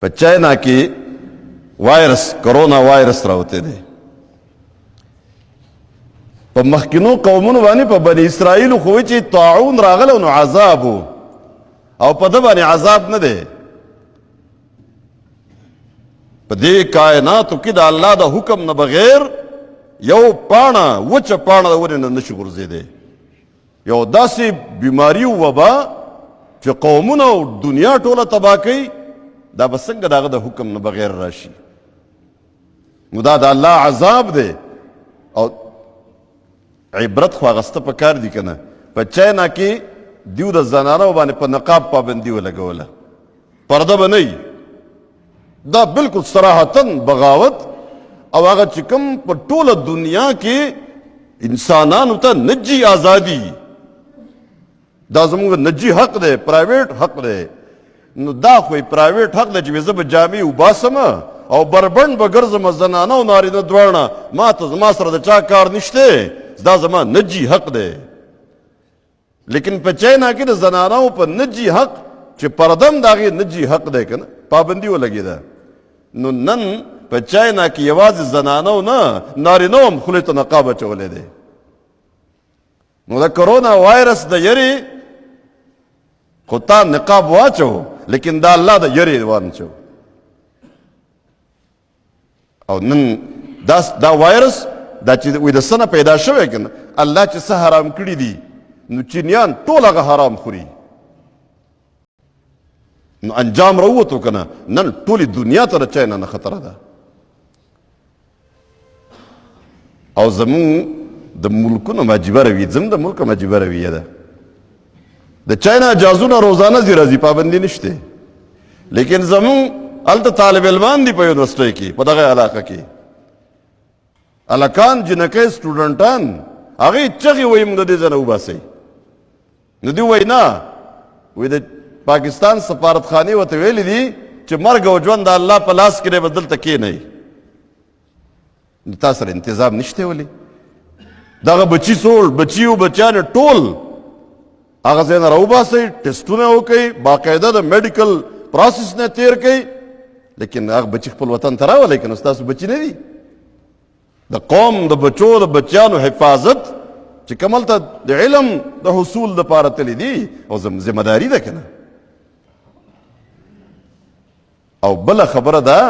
په چاینا کې وائرس کرونا وائرس راوته دی. په مخکینو قومونو باندې په بني اسرائیل خو چې طاعون راغله نو عذاب او په د باندې عذاب نه دی. په دې کائناتو کې د الله د حکم نه بغیر یو پاڼه وچه پاڼه د ونې نه نشي غورځېدی. یو داسې بیماري وبا چې قومونه او دنیا ټوله تباه کوي، دا به څنګه د هغه د حکم نه بغیر راشي؟ نو دا د الله عذاب دی. او عبرت خو اخیسته پکار دي که نه. په چاینا کې دیو د زنانو باندې په نقاب پابندي ولګوله، پرده به نه وي. دا بالکل صراحتاً بغاوت او هغه چې کوم په ټوله دنیا کې انسانانو ته نجی ازادي، دا زموږ نجی حق دی، پرایویټ حق دی. نو دا خو پرایویټ حق دی چې زه به جامې وباسم او بربنډ به ګرځم، زنانه او نارینه دواړه، ما سره د چا کار نشته، دا زما نجی حق دی. لیکن په چاینا کې د زنانو په نجی حق چې پردم د هغې نجی حق دی که نه، پابندي ولګېده. نو نن په چاینا کې یوازې زنانو نه، نارینه هم خولې ته نقاب اچولی دی. نو د کرونا وائرس د یرې خو تا نقاب واچو، لیکن دا الله د یرې وانچو. او نن دا وائرس دا چې د څه نه پیدا شوی که نه، الله چې څه حرام کړي دي نو چینیان ټول هغه حرام خوري. نو انجام راووتو که نه، نن ټولې دنیا ته د چاینا نه خطره ده. او زمون د ملکونو عجیبه رویه، زمون د ملک عجیبه رویه ده. د چاینا جازونه روزانه راځي، پابندي نشته. لیکن زمون هلته طالب علمان دي په یونیورسټۍ کې، په دغه علاقه کې هلکان جنکۍ سټوډنټان هغې چغې وایي موږ د دې ځای نه وباسئ. نو دوی وایي نه، وایي د پاکستان سفارتخانې ورته ویلي دي چې مرګ او ژوند د الله په لاس کې دی، به دلته کښېنئ. نو تا سره انتظام نشته ولې؟ دغه بچي بچي او بچیانې ټول هغه ځای نه راوباسئ، ټسټونه وکئ، باقاعده د میډیکل پروسس نه تیر کئ. لیکن هغه بچي خپل وطن ته راولئ که نو ستاسو بچي نه دي. د قوم د بچو د بچیانو حفاظت چې کوم هلته د علم د حصول دپاره تللي دي، او ذمه داري ده که نه. او بله خبره ده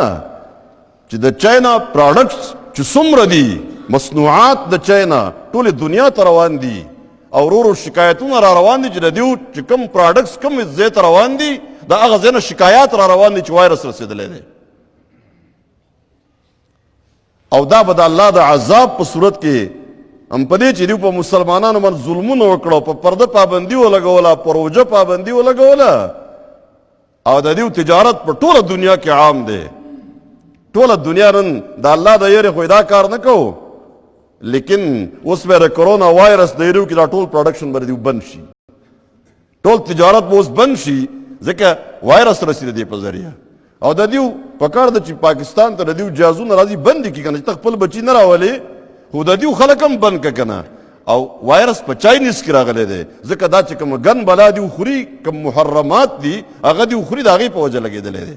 چې د چاینا پراډکټس چې څومره دي، مصنوعات د چاینا ټولې دنیا ته روان دي، او ورو شکایتونه را روان دي چې د دیو چې کوم پراډکټس کوم ځای ته روان دي، د هغه ځای نه شکایات را روان دي چې وایرس رسېدلی دی. او دا به د الله د عذاب په صورت کې هم په دې چې دیو په مسلمانانو باندې ظلمونه وکړه، په پرده پابندي ولګوله، په روژه پابندي ولګوله، او د دیو تجارت په ټوله دنیا کې عام دی. ټوله دنیا نن د الله د یرې خو دا کار نه کوو، لیکن اوس به د کرونا وائرس د یریو کې دا ټول پروډکشن به دیو بند شي، ټول تجارت به اوس بند شي، ځکه وائرس رسېد دی په ذریعه. او د دیو پکار ده چې پاکستان ته د دیو جازونه راځي بند کړي که نه، چې ته خپل بچي نه راولې، خو د دیو خلک هم بند کړه که نه. او وائرس په چاینیز کې راغلی دی، ځکه دا چې کوم ګن بلا دیو خوري، کوم محرمات دي هغه دیو خوري، د هغې په وجه لګېدلی دی.